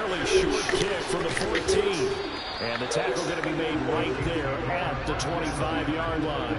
fairly short kick from the 14. And the tackle going to be made right there at the 25-yard line.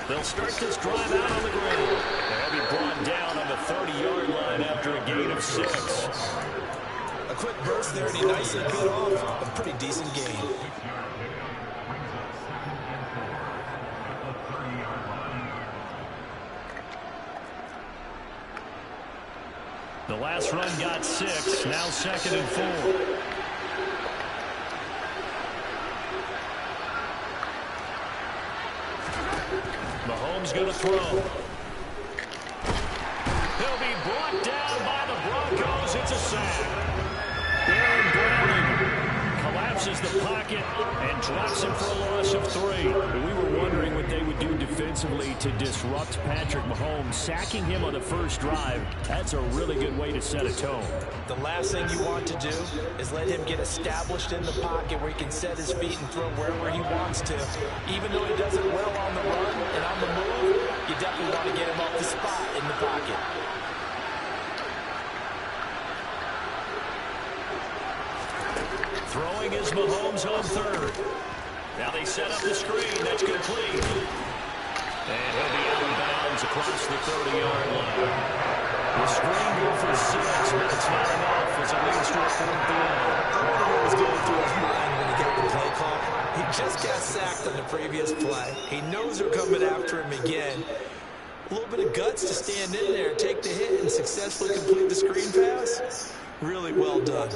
They'll start this drive out on the ground. They'll be brought down on the 30-yard line after a gain of 6. A quick burst there, and he nicely cut off a pretty decent gain. The last run got 6. Now 2nd and 4. Mahomes going to throw. He'll be brought down by the Broncos. It's a sack. Aaron Browning collapses the pocket and drops him for a loss of 3. We were wondering what they would do defensively to disrupt Patrick Mahomes. Sacking him on the first drive, that's a really good way to set a tone. The last thing you want to do is let him get established in the pocket where he can set his feet and throw wherever he wants to. Even though he does it well on the run and on the move, you definitely want to get him off the spot in the pocket. Throwing is Mahomes on 3rd. Now they set up the screen. That's complete. And he'll be out of bounds across the 30-yard line. The screen goal for 6, but it's not enough as it leads to a 4th down. I wonder what was going through his mind when he got the play call. He just got sacked on the previous play. He knows they're coming after him again. A little bit of guts to stand in there, take the hit, and successfully complete the screen pass. Really well done.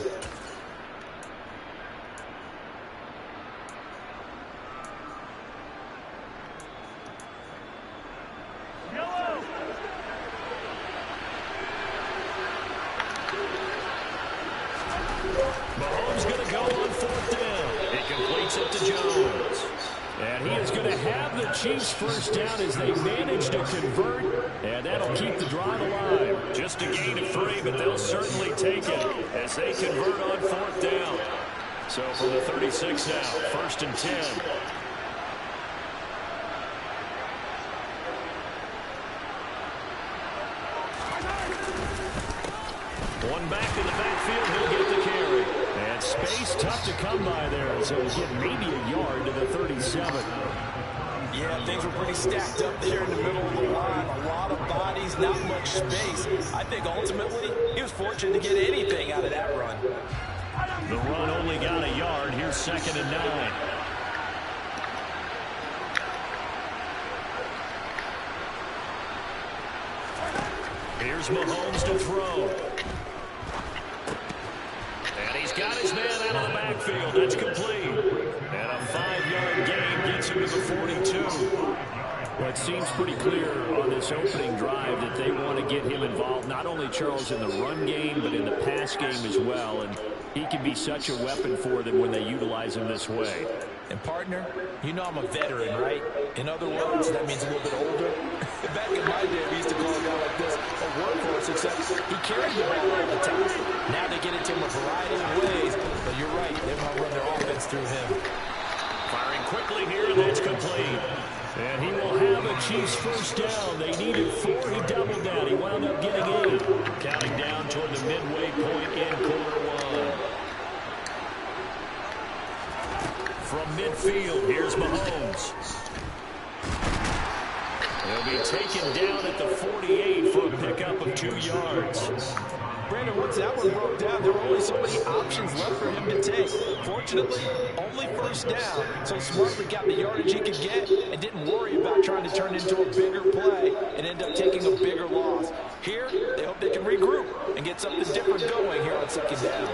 Mahomes going to go on 4th down. He completes it to Jones. And he is going to have the Chiefs first down as they manage to convert. And that'll keep the drive alive. Just a gain of 3, but they'll certainly take it as they convert on 4th down. So from the 36 now, 1st and 10. One back in the backfield, he'll get the carry. And space tough to come by there, so he'll get maybe a yard to the 37. Yeah, things were pretty stacked up there in the middle of the line. A lot of bodies, not much space. I think ultimately he was fortunate to get anything out of that run. The run only got a yard. Here's 2nd and 9. Here's Mahomes to throw. And he's got his man out of the backfield. That's complete. And a 5-yard gain gets him to the 42. Well, it seems pretty clear on this opening drive that they want to get him involved, not only, Charles, in the run game, but in the pass game as well. And he can be such a weapon for them when they utilize him this way. And, partner, you know I'm a veteran, right? In other words, that means a little bit older. Back in my day, we used to call a guy like this a workhorse, except he carried the ball all the time. Now they get it to him a variety of ways, but you're right. They want to run their offense through him. Firing quickly here, and that's complete. And he will have a Chiefs first down. They needed 4. He doubled down. He wound up getting 8. Counting down toward the midway point in quarter 1. From midfield, here's Mahomes. He'll be taken down at the 48 for a pickup of 2 yards. Brandon, once that one broke down, there were only so many options left for him to take. Fortunately, only first down, so smartly got the yardage he could get and didn't worry about trying to turn into a bigger play and end up taking a bigger loss. Here, they hope they can regroup and get something different going here on second down.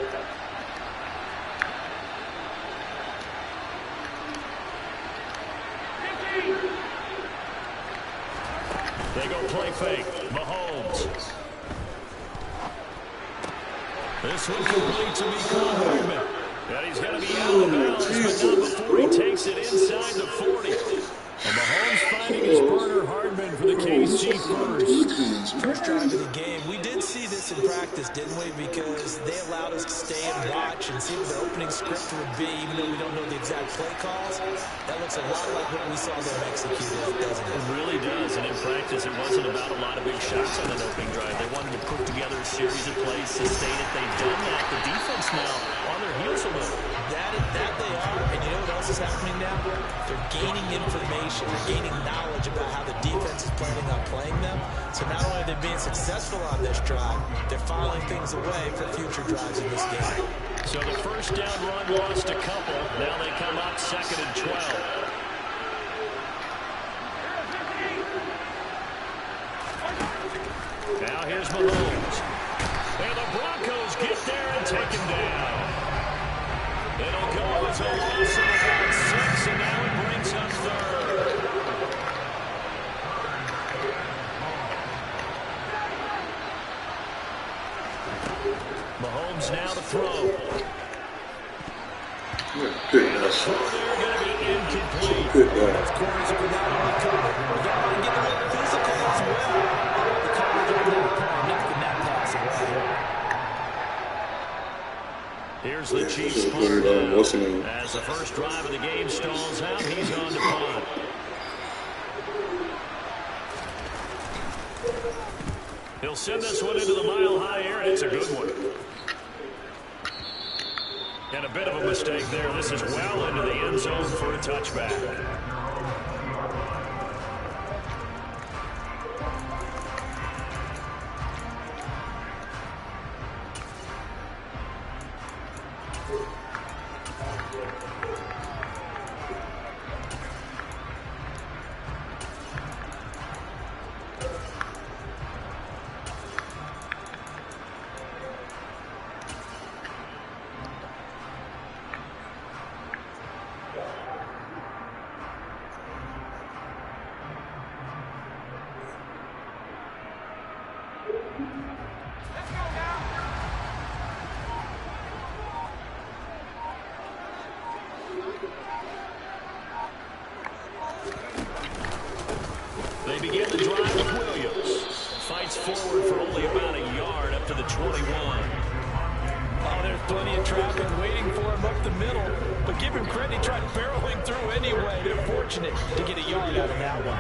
They go play fake. Mahomes. This one complete to Mecole Hardman. And he's going to be out of bounds, but not before he takes it inside the 40. And Mahomes finding his burner, Hardman, for the KC first. First drive of the game. We did see this in practice, didn't we? Because they allowed us to stay and watch and see what their opening script would be, even though we don't know the exact play calls. That looks a lot like what we saw them execute, doesn't it? It really does. And in practice, it wasn't about a lot of big shots on that opening drive. They wanted to put together a series of plays, sustain it. They've done that. The defense now on their heels a little. That they are. And you know what else is happening now? They're gaining information. They're gaining knowledge about how the defense is planning on playing them. So not only are they being successful on this drive, they're filing things away for future drives in this game. So the first down run lost a couple. Now they come up 2nd and 12. Now here's Mahomes. And the Broncos get there and take him down. It'll go as a loss of about 6, and now it brings up 3rd. Mahomes now to throw. Goodness. They're going to be incomplete. Those corners are not only covered, but they're going to get a little physical as well. The coverage on that part, knocking that pass away. Here's the Chiefs punt down. As the first drive of the game stalls out, he's on to punt. He'll send this one into the mile-high air, and it's a good one. And a bit of a mistake there. This is well into the end zone for a touchback. They begin the drive with Williams. Fights forward for only about a yard up to the 21. Oh, there's plenty of traffic waiting for him up the middle. But give him credit, he tried barreling through anyway. They're fortunate to get a yard out of that one.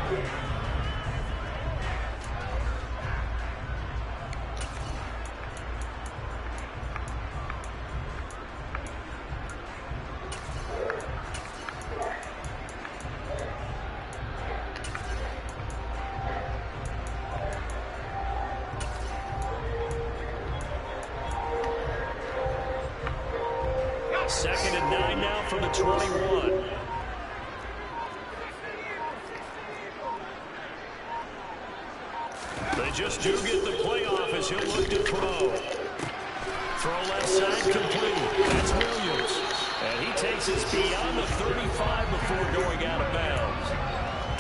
Second and 9 now from the 21. They just do get the playoff as he'll look to throw. Throw left side complete. That's Williams. And he takes us beyond the 35 before going out of bounds.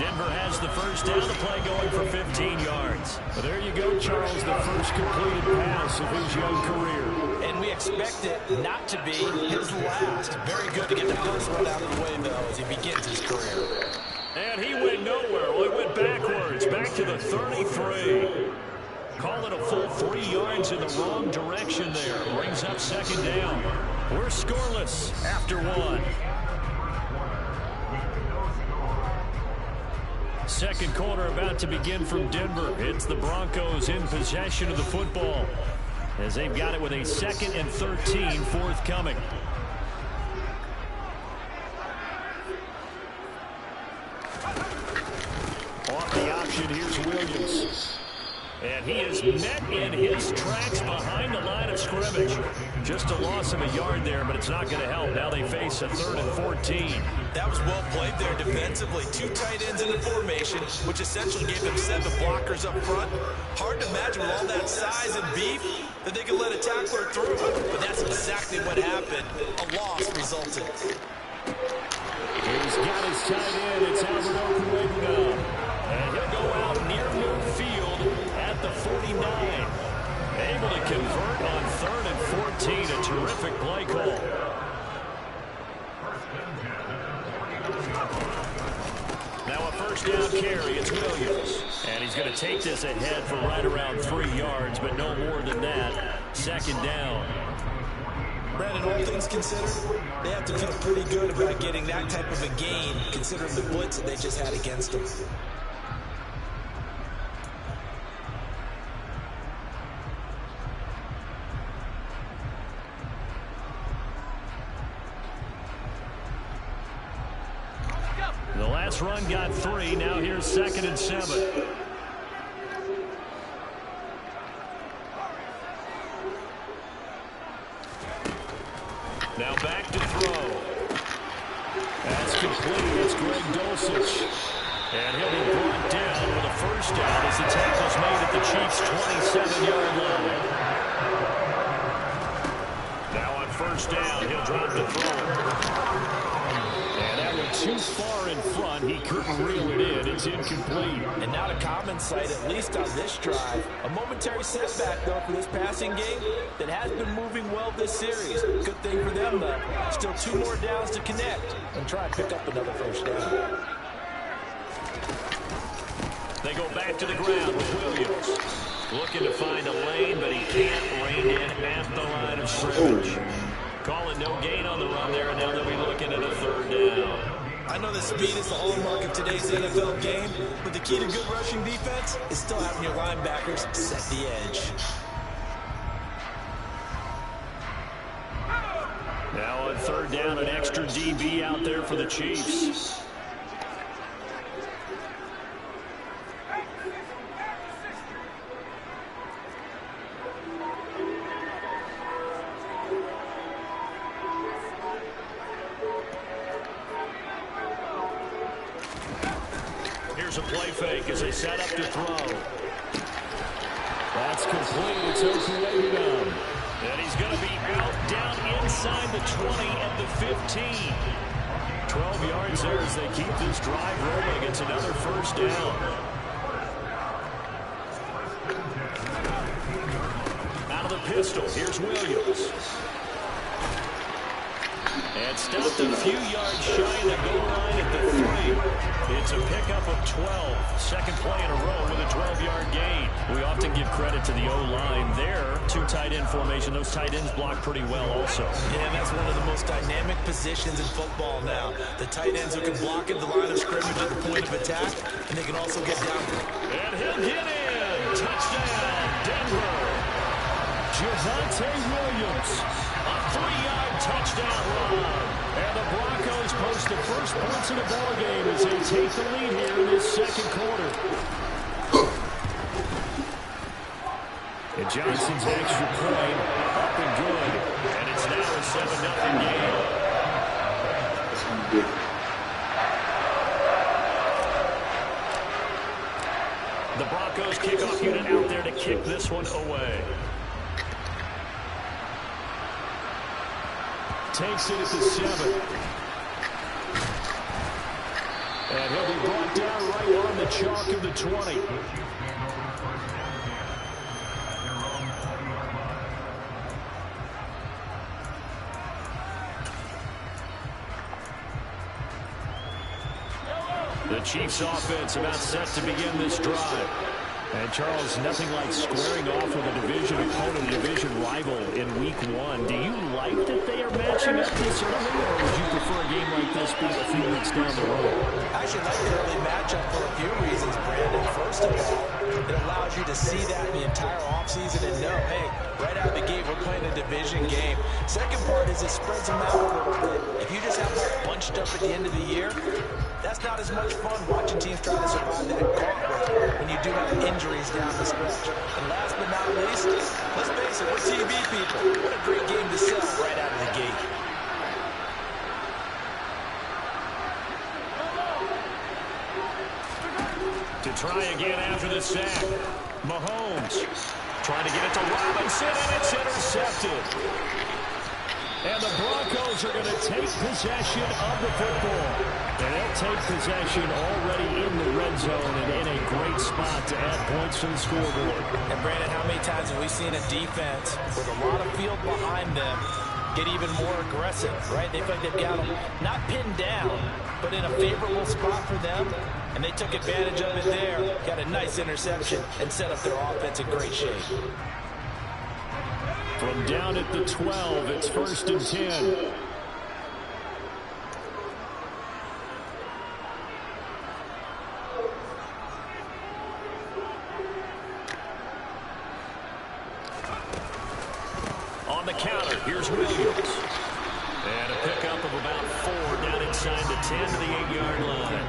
Denver has the first down. The play going for 15 yards. Well, there you go, Charles, the first completed pass of his young career. And we expect it not to be his last. Very good to get the first one out of the way, though, as he begins his career. And he went nowhere. Well, he went backwards, back to the 33. Call it a full 3 yards in the wrong direction there. Brings up second down. We're scoreless after one. Second quarter about to begin from Denver. It's the Broncos in possession of the football as they've got it with a 2nd and 13 forthcoming. Off the option, here's Williams. And he is met in his tracks behind the line of scrimmage. Just a loss of a yard there, but it's not going to help. Now they face a 3rd and 14. That was well played there defensively. 2 tight ends in the formation, which essentially gave them 7 blockers up front. Hard to imagine with all that size and beef that they could let a tackler through. But that's exactly what happened. A loss resulted. He's got his tight end. It's Albert Okwuegbunam. And he'll go out near midfield at the 49. Able to convert on 3rd and 14. A terrific play call. Now a first down carry. It's Williams. And he's going to take this ahead for right around 3 yards, but no more than that. 2nd down. Brandon, all things considered, they have to feel pretty good about getting that type of a gain, considering the blitz that they just had against them. The last run got 3. Now here's 2nd and 7. Now back to throw. That's complete. It's Greg Dulcich. And he'll be brought down with a first down as the tackle's made at the Chiefs' 27-yard line. Now on first down, he'll drop the throw. And that went too far in front. He couldn't reel it in. It's incomplete. And not a common sight, at least on this drive. A momentary setback, though, for this passing game that has been moving well this series. Good thing for them, though. Still 2 more downs to connect and try and pick up another first down. They go back to the ground with Williams. Looking to find a lane, but he can't rein in at the line of scrimmage. Calling no gain on the run there, and now they'll be looking at a 3rd down. I know that speed is the hallmark of today's NFL game, but the key to good rushing defense is still having your linebackers set the edge. Now on 3rd down, an extra DB out there for the Chiefs. Here's a play fake as they set up to throw. That's complete. It's Okwuegbunam. And he's going to be out down inside the 20 at the 15. 12 yards there as they keep this drive rolling. It's another first down. Out of the pistol, here's Williams. And stopped a few yards shy of the goal line at the 3. It's a pickup of 12. Second play in a row with a 12-yard gain. We often give credit to the O-line there. 2 tight end formation. Those tight ends block pretty well also. Yeah, that's one of the most dynamic positions in football now. The tight ends who can block at the line of scrimmage at the point of attack, and they can also get down. And he'll get in. Touchdown, Denver. Javonte Williams. A 3-yard touchdown run. And the Broncos post the first points of the ballgame as they take the lead here in this second quarter. And Johnson's extra point up and good. And it's now a 7-0 game. The Broncos kickoff unit out there to kick this one away. Takes it at the 7. And he'll be brought down right on the chalk of the 20. The Chiefs offense about set to begin this drive. And, Charles, nothing like squaring off with a division opponent, a division rival in Week 1. Do you like that they are matching up this early, or would you prefer a game like this be a few weeks down the road? I actually like the early matchup for a few reasons, Brandon. First of all, it allows you to see that the entire offseason and know, hey, right out of the gate, we're playing a division game. Second part is it spreads them out a little bit. If you just have them bunched up at the end of the year, that's not as much fun watching teams try to survive that gauntlet when you do have injuries down the stretch. And last but not least, let's face it, we're TV people. What a great game to sell right out of the gate. To try again after the sack. Mahomes trying to get it to Robinson, and it's intercepted. And the Broncos are going to take possession of the football. And they'll take possession already in the red zone and in a great spot to add points to the scoreboard. And, Brandon, how many times have we seen a defense with a lot of field behind them get even more aggressive, right? They feel like they've got them not pinned down, but in a favorable spot for them. And they took advantage of it there, got a nice interception, and set up their offense in great shape. From down at the 12, it's 1st and 10. On the counter, here's Williams. And a pickup of about 4 down inside the 10 to the 8-yard line.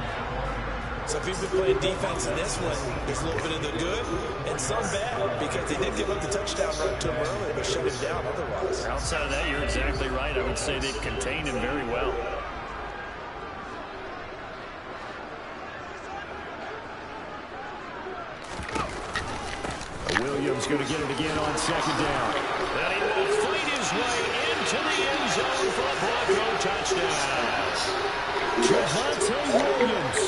So if you've been playing defense in this one, there's a little bit of the good and some bad, because they did give up the touchdown run to him earlier, but shut him down otherwise. Outside of that, you're exactly right. I would say they've contained him very well. Williams going to get it again on 2nd down. And he will fight his way into the end zone for a Bronco touchdown. Javonte Williams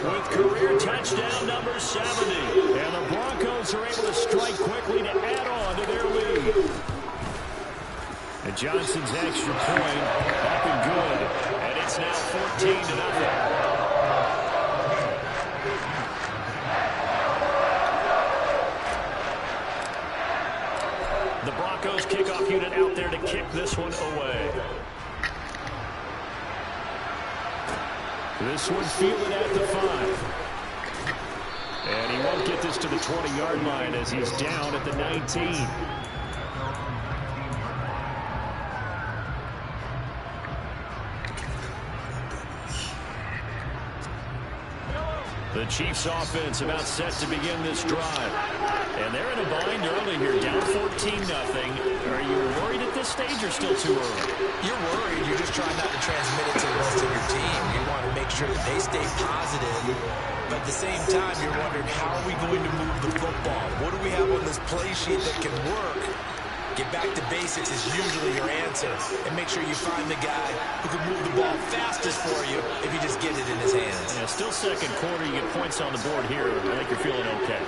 with career touchdown number 70. And the Broncos are able to strike quickly to add on to their lead. And Johnson's extra point up and good. And it's now 14-0. The Broncos kickoff unit out there to kick this one away. This one fielded at the 5. And he won't get this to the 20-yard line as he's down at the 19. The Chiefs offense about set to begin this drive. And they're in a bind early here, down 14-0. Are you worried at this stage or still too early? You're worried. You're just trying not to transmit it to the rest of your team. You want to make sure that they stay positive. But at the same time, you're wondering, how are we going to move the football? What do we have on this play sheet that can work? Get back to basics is usually your answer. And make sure you find the guy who can move the ball fastest for you if you just get it in his hands. Yeah, still second quarter. You get points on the board here. I think you're feeling okay.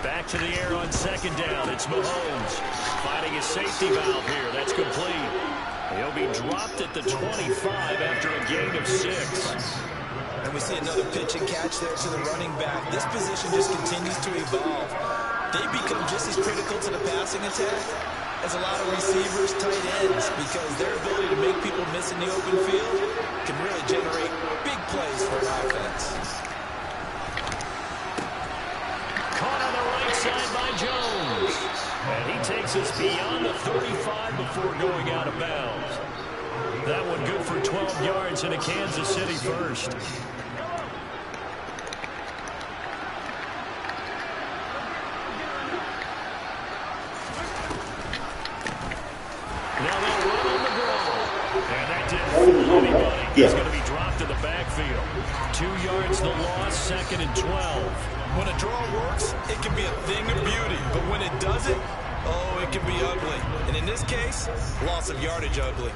Back to the air on 2nd down. It's Mahomes finding his safety valve here. That's complete. He'll be dropped at the 25 after a gain of 6. And we see another pitch and catch there to the running back. This position just continues to evolve. They become just as critical to the passing attack as a lot of receivers, tight ends, because their ability to make people miss in the open field can really generate big plays for an offense. Caught on the right side by Jones. And he takes us beyond the 35 before going out of bounds. That one good for 12 yards and a Kansas City first. Now they'll run on the draw. And that didn't fool anybody. He's going to be dropped in the backfield. 2 yards the loss, 2nd and 12. When a draw works, it can be a thing of beauty. But when it doesn't, oh, it can be ugly. And in this case, loss of yardage ugly.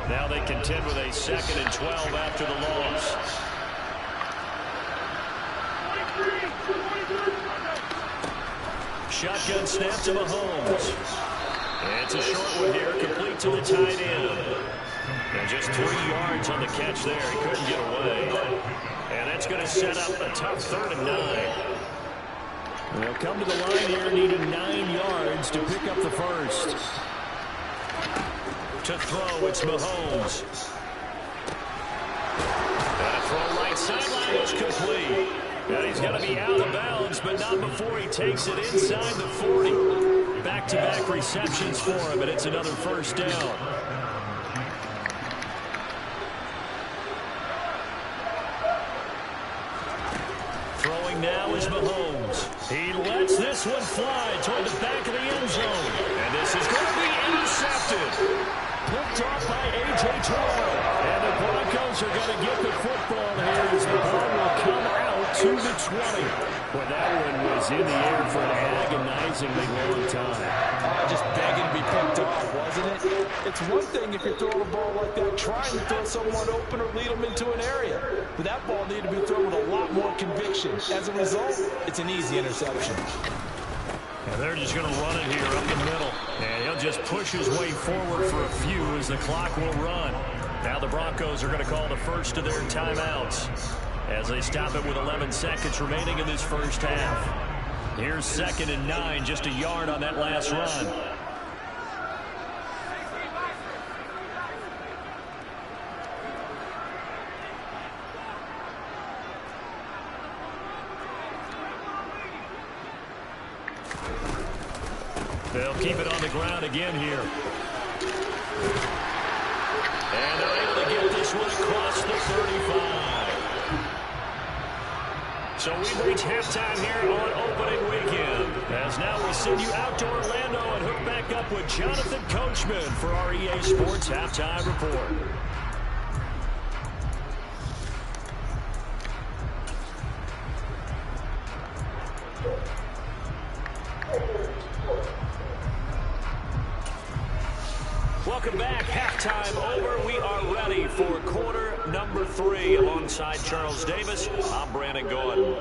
Now they contend with a 2nd and 12 after the loss. Shotgun snap to Mahomes. And it's a short one here, complete to the tight end. And just 3 yards on the catch there. He couldn't get away. And that's going to set up a tough 3rd and 9. They'll come to the line here needing 9 yards to pick up the first. To throw, it's Mahomes. And a throw right sideline is complete. And he's going to be out of bounds, but not before he takes it inside the 40. Back-to-back receptions for him, and it's another first down. Throwing now is Mahomes. He lets this one fly toward the back of the end zone. And this is going to be intercepted. Picked off by A.J. Terrell. And the Broncos are going to get the football here as the ball will come out to the 20. Well, that one was in the air for an agonizingly long time. Just begging to be picked off, wasn't it? It's one thing if you're throwing a ball like that, trying to throw someone open or lead them into an area. But that ball needed to be thrown with a lot more conviction. As a result, it's an easy interception. And they're just going to run it here up the middle. And he'll just push his way forward for a few as the clock will run. Now the Broncos are going to call the first of their timeouts as they stop it with 11 seconds remaining in this first half. Here's 2nd and 9, just a yard on that last run. They'll keep it on the ground again here. And they're able to get this one across the 35. So we've reached halftime here on opening weekend. As now we send you out to Orlando and hook back up with Jonathan Coachman for our EA Sports Halftime Report. Welcome back. Halftime over. We are ready for quarter number 3. Alongside Charles Davis, I'm Brandon Gordon.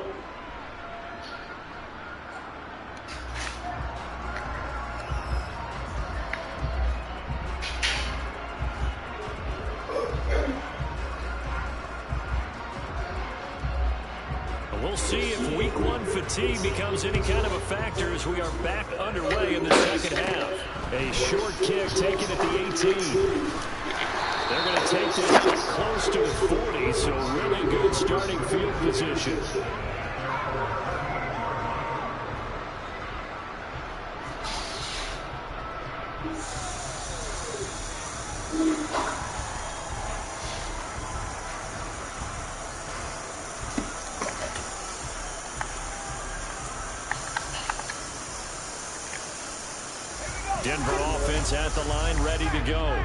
We'll see if week 1 fatigue becomes any kind of a factor as we are back underway in the second half. A short kick taken at the 18. They're going to take this close to the 40, so really good starting field position. Denver offense at the line, ready to go.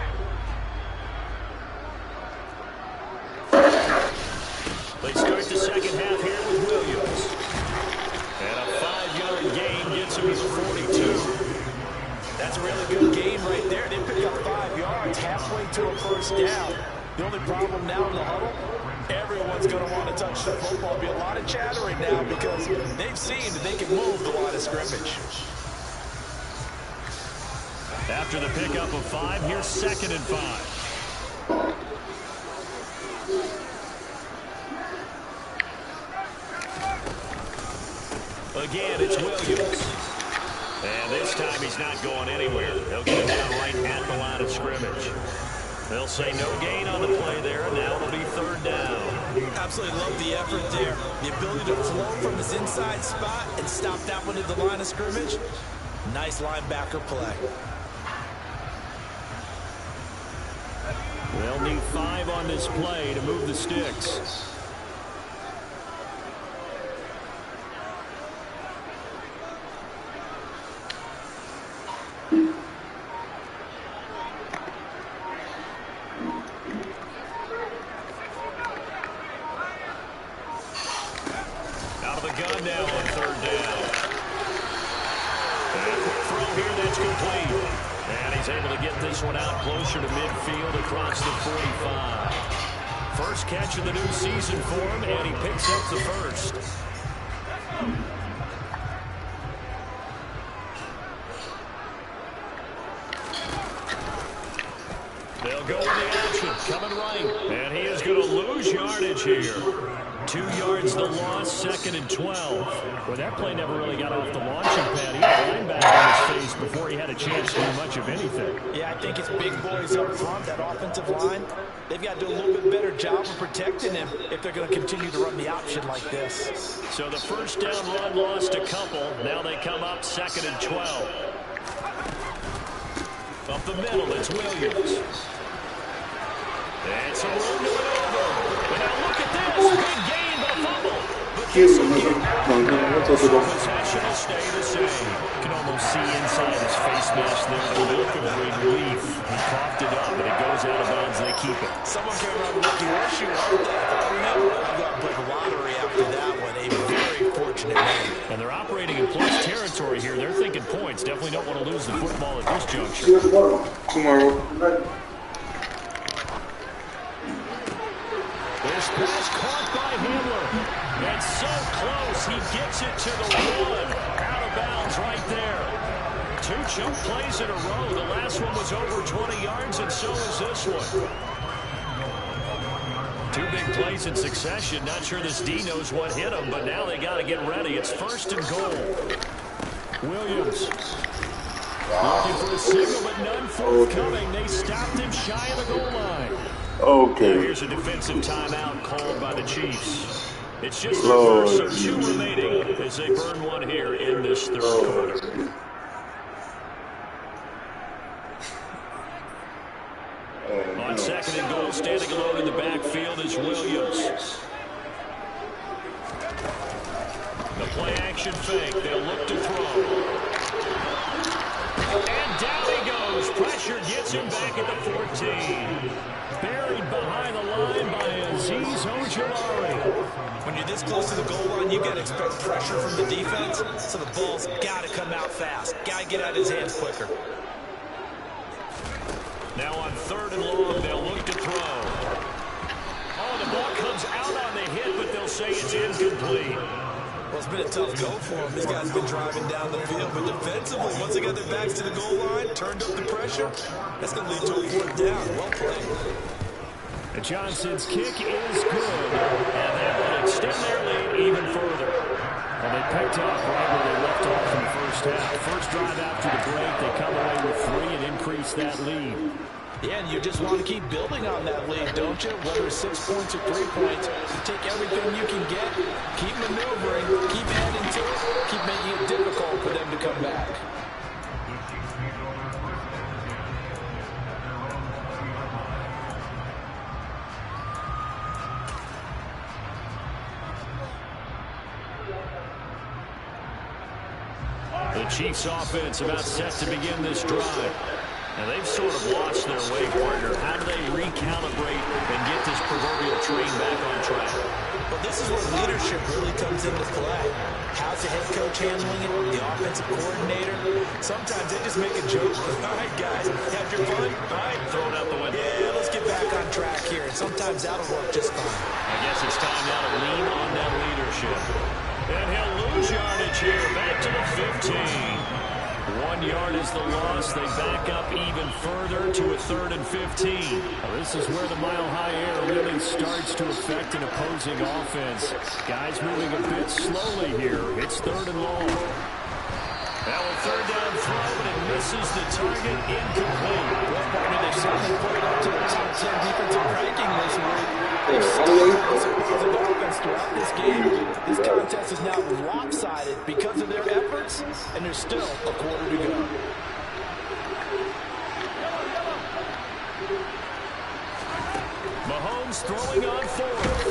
They start the second half here with Williams. And a 5-yard gain gets him to the 42. That's a really good gain right there. They pick up 5 yards halfway to a first down. The only problem now in the huddle, everyone's going to want to touch the football. There'll be a lot of chattering now because they've seen that they can move the line of scrimmage. After the pickup of 5, here's 2nd and 5. Again, it's Williams. And this time he's not going anywhere. They'll get him down right at the line of scrimmage. They'll say no gain on the play there, and now it'll be 3rd down. Absolutely love the effort there. The ability to flow from his inside spot and stop that one at the line of scrimmage. Nice linebacker play. They'll need 5 on this play to move the sticks. Out of the gun now on 3rd down. And a quick throw here that's complete. And he's able to get this one out closer to midfield across the 45. First catch of the new season for him, and he picks up the first. They'll go with the action, coming right. And he is going to lose yardage here. 2 yards the loss, 2nd and 12. Well, that play never really got off the launching pad. He had a linebacker on his face before he had a chance to do much of anything. Yeah, I think it's big boys up front, that offensive line. They've got to do a little bit better job of protecting him if they're going to continue to run the option like this. So the first down run lost a couple. Now they come up 2nd and 12. Up the middle, it's Williams. And some room to maneuver. And now look at this. Big gain, but a fumble. But this will get possession will stay the same. You can almost see inside his face mask there the look of relief. He coughed it up, and it goes out of bounds, and they keep it. Someone came around with lucky horseshoe. I've got to play the lottery after that one. A very fortunate man. And they're operating in plus territory here. They're thinking points. Definitely don't want to lose the football at this juncture. Tomorrow. This pass caught by Hamler. That's so close. He gets it to the 1. Out of bounds right there. 2 chunk plays in a row. The last one was over 20 yards, and so is this one. 2 big plays in succession. Not sure this D knows what hit him, but now they got to get ready. It's 1st and goal. Williams looking for a signal, but none forthcoming. They stopped him shy of the goal line. Okay. Here's a defensive timeout called by the Chiefs. It's just their first, so 2 remaining as they burn one here in this 3rd quarter. On 2nd and goal, standing alone in the backfield is Williams. The play action fake. They'll look to throw. And down he goes. Pressure gets him back at the 14. Buried behind the line by Azeez Ojulari. When you're this close to the goal line, you've got to expect pressure from the defense, so the ball's got to come out fast. Got to get out of his hands quicker. Now on 3rd and long, they'll look to throw. Oh, the ball comes out on the hit, but they'll say it's incomplete. Well, it's been a tough go for him. This guy's been driving down the field, but defensively, once they got their backs to the goal line, turned up the pressure, that's going to lead to a 4th down. Well played. And Johnson's kick is good, and that will extend their lead even further. Well, they picked up right where they left off in the first half. First drive after the break, they come away with 3 and increase that lead. Yeah, and you just want to keep building on that lead, don't you? Whether it's 6 points or 3 points, you take everything you can get, keep maneuvering, keep adding to it, keep making it difficult for them to come back. The Chiefs offense about set to begin this drive. And they've sort of lost their way, partner. How do they recalibrate and get this proverbial train back on track? Well, this is where leadership really comes into play. How's the head coach handling it? The offensive coordinator? Sometimes they just make a joke. All right, guys, have your fun. All right, throw it out the window. Yeah, let's get back on track here. And sometimes that'll work just fine. I guess it's time now to lean on that leadership. And he'll lose yardage here. Back to the 15. 1 yard is the loss. They back up even further to a 3rd and 15. Well, this is where the mile-high air really starts to affect an opposing offense. Guys moving a bit slowly here. It's 3rd and long. Now a 3rd down throw, but it misses the target. Incomplete. Well, partner, they've certainly put it up to the top 10 defensive ranking this week. They've stopped this opposing offense throughout this game. This contest is now lopsided because of their efforts, and there's still a quarter to go. Mahomes throwing on 4th.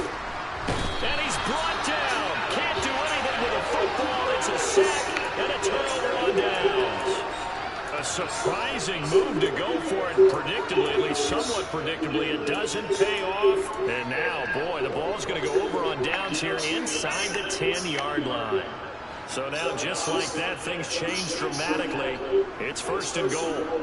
And he's brought down. Can't do anything with a football. It's a sack and a turnover on downs. A surprising move to go for it. Predictably, at least somewhat predictably, it doesn't pay off. And now, boy, the ball's going to go over on downs here inside the 10-yard line. So now, just like that, things change dramatically. It's 1st and goal.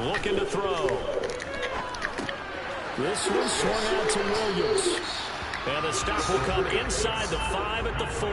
looking to throw. This one swung out to Williams. And the stop will come inside the 5 at the 4.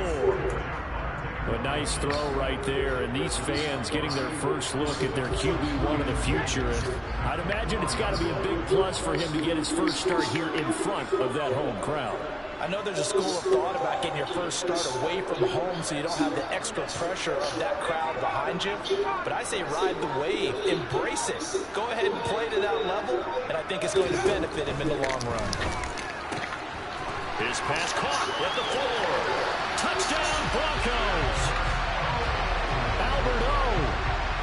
A nice throw right there, and these fans getting their first look at their QB1 of the future. And I'd imagine it's got to be a big plus for him to get his first start here in front of that home crowd. I know there's a school of thought about getting your first start away from home so you don't have the extra pressure of that crowd behind you. But I say ride the wave. Embrace it. Go ahead and play to that level, and I think it's going to benefit him in the long run. His pass caught at the 4. Touchdown, Broncos. Albert O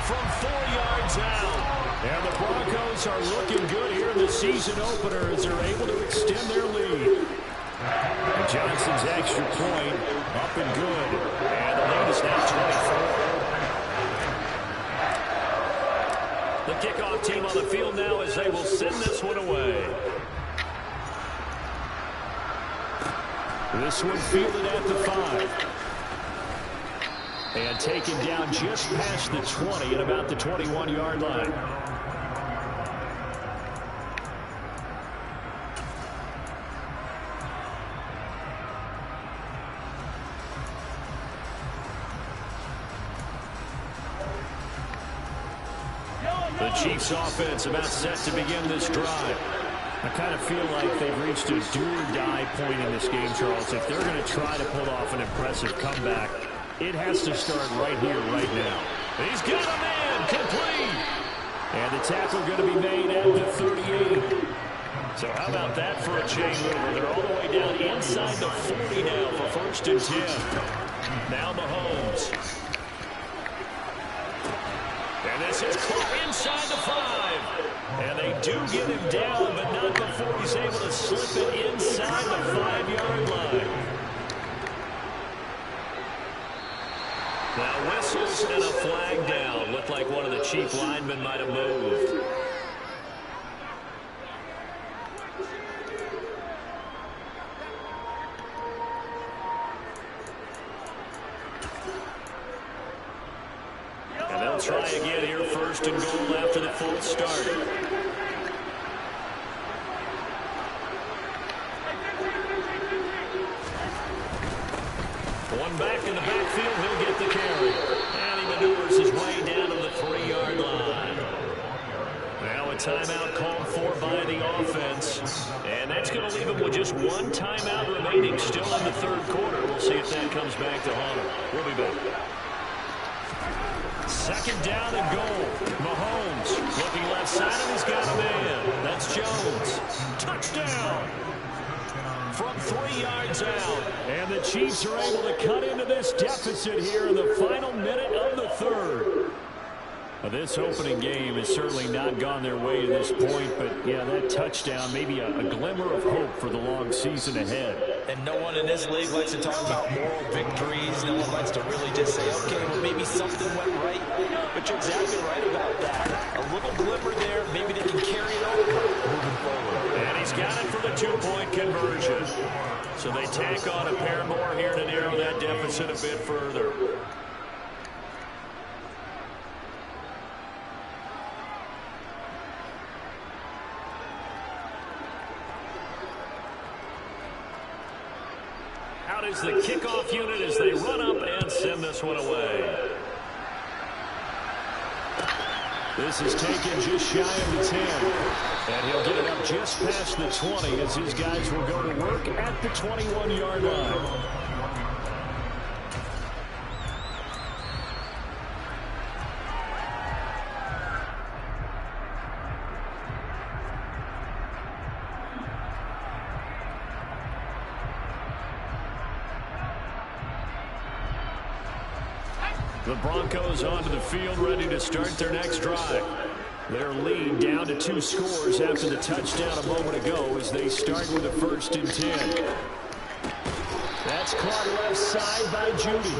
from 4 yards out. And the Broncos are looking good here in the season opener as they're able to extend their lead. Johnson's extra point up and good. And the lead is now 24. The kickoff team on the field now as they will send this one away. This one fielded at the 5. And taken down just past the 20 at about the 21-yard line. The Chiefs offense about set to begin this drive. I kind of feel like they've reached a do-or-die point in this game, Charles. If they're going to try to pull off an impressive comeback, it has to start right here, right now. He's got a man, complete. And the tackle going to be made at the 38. So how about that for a chain mover? They're all the way down inside the 40 now for 1st and 10. Now Mahomes. And this is caught inside the 5. And they do get him down, but not before he's able to slip it inside the 5-yard line. Now whistles and a flag down. Looked like one of the Chief linemen might have moved. And they'll try again here, 1st and goal after the full start. One back in the backfield, he'll get the carry. And he maneuvers his way down to the 3-yard line. Now a timeout called for by the offense. And that's going to leave him with just one timeout remaining still in the 3rd quarter. We'll see if that comes back to haunt him. We'll be back. 2nd down and goal. Mahomes looking left side, and he's got a man. That's Jones. Touchdown. From 3 yards out. And the Chiefs are able to cut into this deficit here in the final minute of the 3rd. This opening game has certainly not gone their way to this point, but yeah, that touchdown, maybe a glimmer of hope for the long season ahead. And no one in this league likes to talk about moral victories. No one likes to really just say, okay, well, maybe something went right. But you're exactly right about that. A little glimmer there, maybe they can carry it over moving forward. And he's got it for the 2-point conversion. So they tack on a pair more here to narrow that deficit a bit further. Out is the kickoff unit as they run up and send this one away. This is taken just shy of the 10. And he'll get it up just past the 20 as his guys will go to work at the 21-yard line. The Broncos onto the field, ready to start their next drive. Their lead down to 2 scores after the touchdown a moment ago as they start with a 1st and 10. That's caught left side by Judy.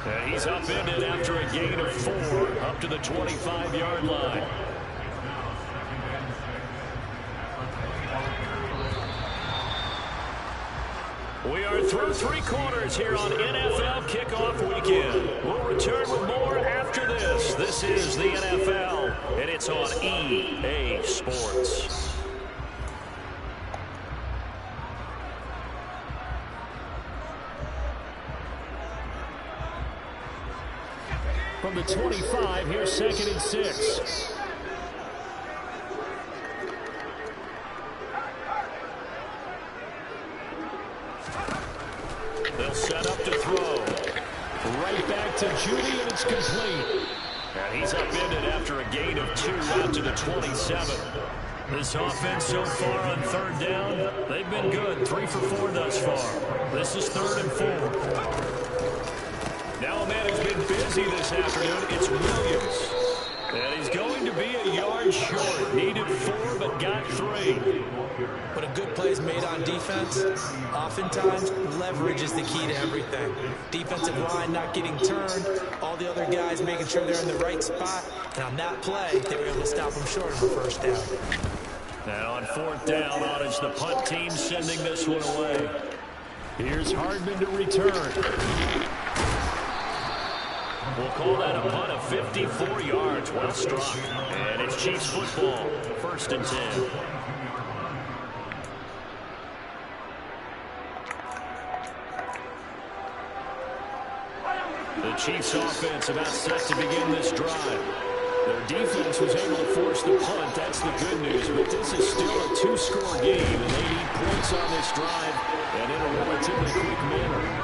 And he's upended after a gain of 4 up to the 25-yard line. We are through three quarters here on NFL Kickoff Weekend. We'll return with more after this. This is the NFL, and it's on EA Sports. From the 25, here's 2nd and 6. They'll set up to throw. Right back to Judy, and it's complete. And he's upended after a gain of 2 out to the 27. This offense so far on 3rd down, they've been good. 3 for 4 thus far. This is 3rd and 4. Now a man who's been busy this afternoon, it's Williams. And he's going to be a yard short. Needed 4, but got 3. When a good play is made on defense, oftentimes leverage is the key to everything. Defensive line not getting turned, all the other guys making sure they're in the right spot. And on that play, they were able to stop them short of the 1st down. Now on 4th down, it's the punt team sending this one away. Here's Hardman to return. We'll call that a punt of 54 yards. Well struck. And it's Chiefs football. 1st and 10. The Chiefs offense about set to begin this drive. Their defense was able to force the punt. That's the good news. But this is still a 2-score game, and they need points on this drive and in a relatively quick manner.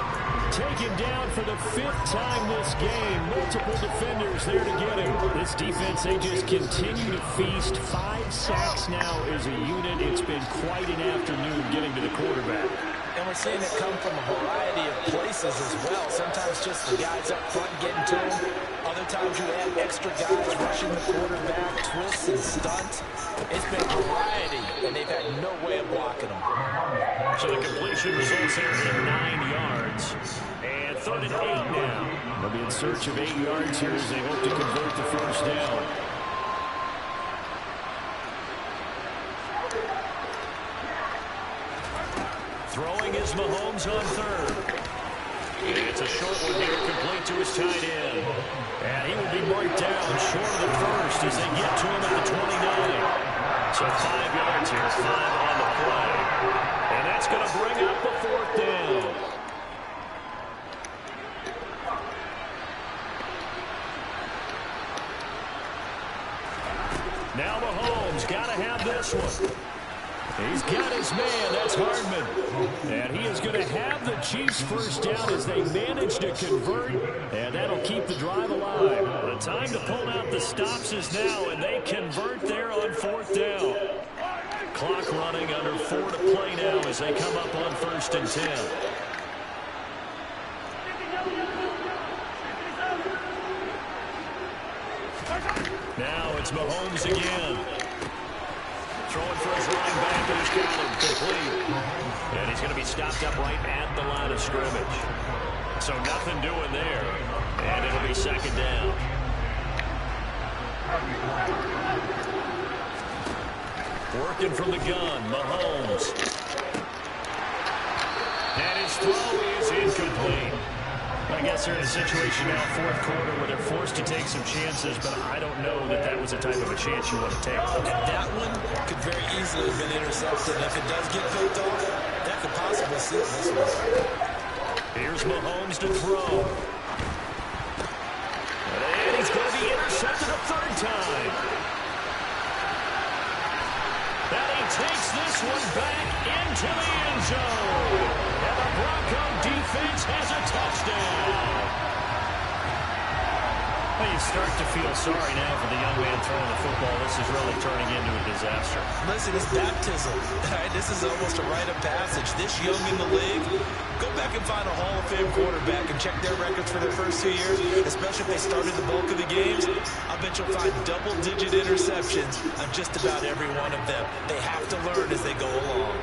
Taken down for the 5th time this game. Multiple defenders there to get him. This defense, they just continue to feast. 5 sacks now as a unit. It's been quite an afternoon getting to the quarterback. And we're seeing it come from a variety of places as well. Sometimes just the guys up front getting to him. Other times you add extra guys rushing the quarterback, twists and stunts. It's been a variety, and they've had no way of blocking them. So the completion results here in 9 yards. And 3rd and 8 now. They'll be in search of 8 yards here as they hope to convert the 1st down. Throwing is Mahomes on 3rd. It's a short one here, complete to his tight end. And he will be marked down short of the 1st as they get to him at the 29. So 5 yards here, 5 on the play. And that's going to bring up the 4th down. Now Mahomes got to have this one. He's got his man. That's Hardman. And he is going to have the Chiefs 1st down as they manage to convert. And that'll keep the drive alive. The time to pull out the stops is now, and they convert there on 4th down. Clock running, under 4 to play now as they come up on 1st and 10. Now it's Mahomes again. Throwing for his line back, and he's got him complete. And he's going to be stopped up right at the line of scrimmage. So nothing doing there. And it'll be 2nd down. Working from the gun, Mahomes. And his throw is incomplete. I guess they're in a situation now, 4th quarter, where they're forced to take some chances, but I don't know that that was the type of a chance you want to take. And that one could very easily have been intercepted. If it does get picked off, that could possibly seal this one. Here's Mahomes to throw. And he's going to be intercepted a 3rd time. And he takes this one back into the end zone. And the Bronco defense has a touchdown. Well, you start to feel sorry now for the young man throwing the football. This is really turning into a disaster. Listen, it's baptism. This is almost a rite of passage. This young in the league, go back and find a Hall of Fame quarterback and check their records for their first 2 years, especially if they started the bulk of the games. I bet you'll find double-digit interceptions on just about every one of them. They have to learn as they go along.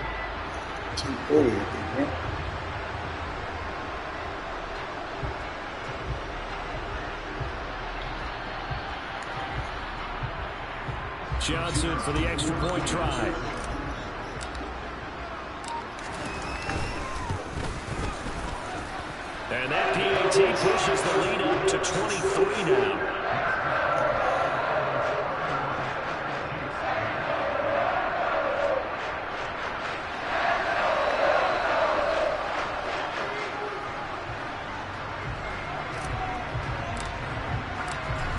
Johnson for the extra point try. And that PAT pushes the lead up to 23 now.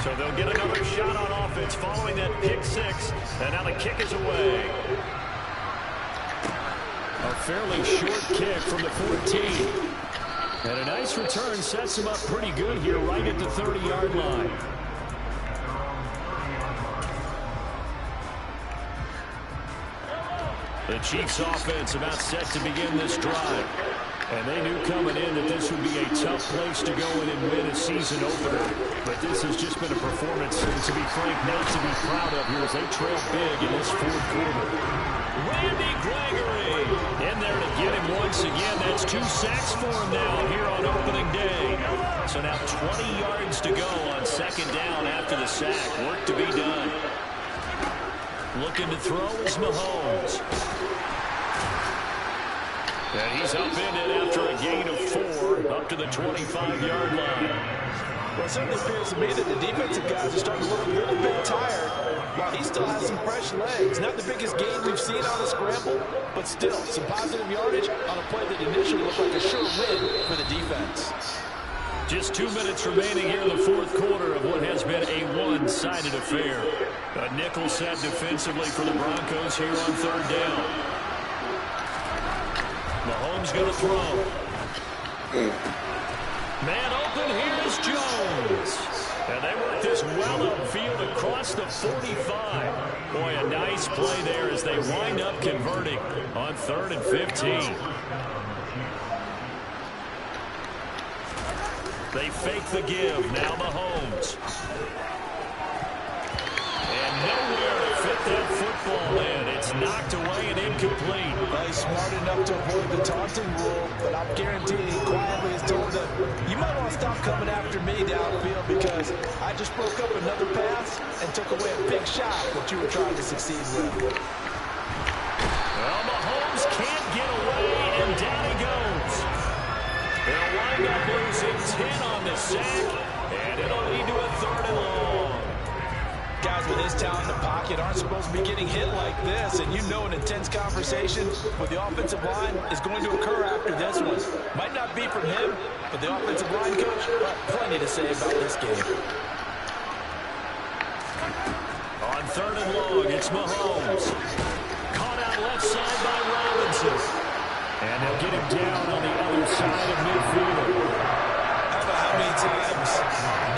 So they'll get another shot on offense following that pick six. And now the kick is away. A fairly short kick from the 14. And a nice return sets him up pretty good here right at the 30-yard line. The Chiefs offense about set to begin this drive. And they knew coming in that this would be a tough place to go in and win a season opener. But this has just been a performance, to be frank, not to be proud of here as they trail big in this fourth quarter. Randy Gregory in there to get him once again. That's 2 sacks for him now here on opening day. So now 20 yards to go on second down after the sack. Work to be done. Looking to throw is Mahomes. And he's up in it after a gain of 4 up to the 25-yard line. Well, it certainly appears to me that the defensive guys are starting to look a little bit tired while he still has some fresh legs. Not the biggest gain we've seen on a scramble, but still some positive yardage on a play that initially looked like a sure win for the defense. Just 2 minutes remaining here in the fourth quarter of what has been a one-sided affair. A nickel set defensively for the Broncos here on third down. Mahomes going to throw. Man open, here's Jones. And they work this well upfield across the 45. Boy, a nice play there as they wind up converting on 3rd and 15. They fake the give. Now Mahomes. And nowhere to fit that football in. It's knocked away and incomplete. Well, he's smart enough to avoid the taunting rule, but I'm guaranteeing he quietly has told them, you might want to stop coming after me downfield because I just broke up another pass and took away a big shot that you were trying to succeed with. Well, Mahomes can't get away, and down he goes. They'll wind up losing 10 on the sack, and it'll lead to a 3rd and long. Guys with his talent in the pocket aren't supposed to be getting hit like this, and you know an intense conversation with the offensive line is going to occur after this one. Might not be from him, but the offensive line coach got plenty to say about this game. On 3rd and long, it's Mahomes. Caught out left side by Robinson. And they'll get him down on the other side of midfield. I don't know how many times,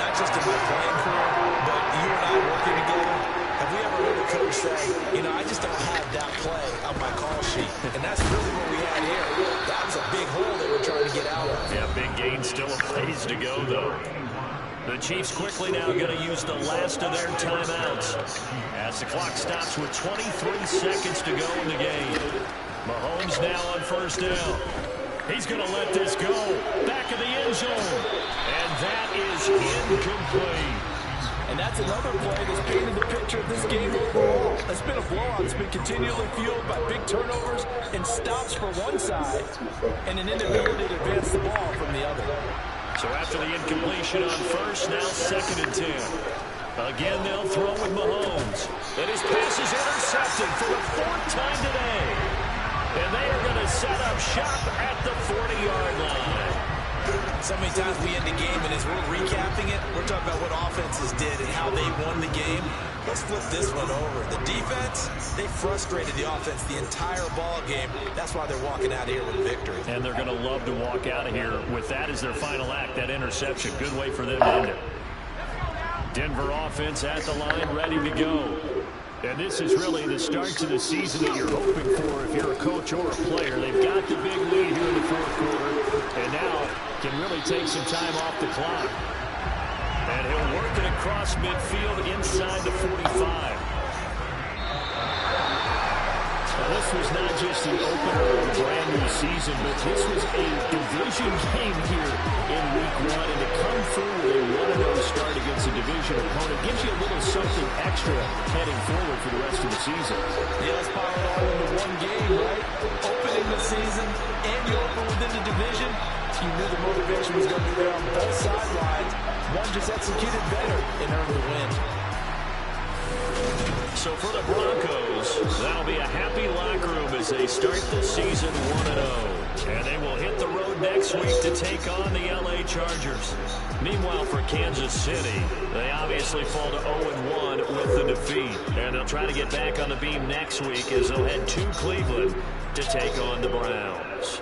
not just in my playing career, but you and I working together, have we ever heard a coach say, you know, I just don't have that play on my call sheet. And that's really what we had here. That was a big hole that we're trying to get out of. Yeah, big gain, still a ways to go, though. The Chiefs quickly now going to use the last of their timeouts as the clock stops with 23 seconds to go in the game. Mahomes now on 1st down. He's going to let this go. Back of the end zone. And that is incomplete. And that's another play that's painted the picture of this game overall. It's been a blowout. It's been continually fueled by big turnovers and stops for one side and an inability to advance the ball from the other. So after the incompletion on 1st, now 2nd and 10. Again, they'll throw with Mahomes. And his pass is intercepted for the 4th time today. And they are going to set up shop at the 40-yard line. So many times we end the game, and as we're recapping it, we're talking about what offenses did and how they won the game. Let's flip this one over. The defense, they frustrated the offense the entire ball game. That's why they're walking out of here with victory. And they're going to love to walk out of here with that as their final act, that interception. Good way for them to end it. Denver offense at the line, ready to go. And this is really the start to the season that you're hoping for if you're a coach or a player. They've got the big lead here in the fourth quarter, and now can really take some time off the clock. And he'll work it across midfield inside the 45. This was not just the opener of a brand new season, but this was a division game here in week 1. And to come through with a 1-0 start against a division opponent gives you a little something extra heading forward for the rest of the season. Yeah, let's pile it all into one game, right? Opening the season and you open within the division. You knew the motivation was going to be there on both sidelines. One just executed better and earned the win. So for the Broncos, that'll be a happy locker room as they start the season 1-0. And they will hit the road next week to take on the LA Chargers. Meanwhile, for Kansas City, they obviously fall to 0-1 with the defeat. And they'll try to get back on the beam next week as they'll head to Cleveland to take on the Browns.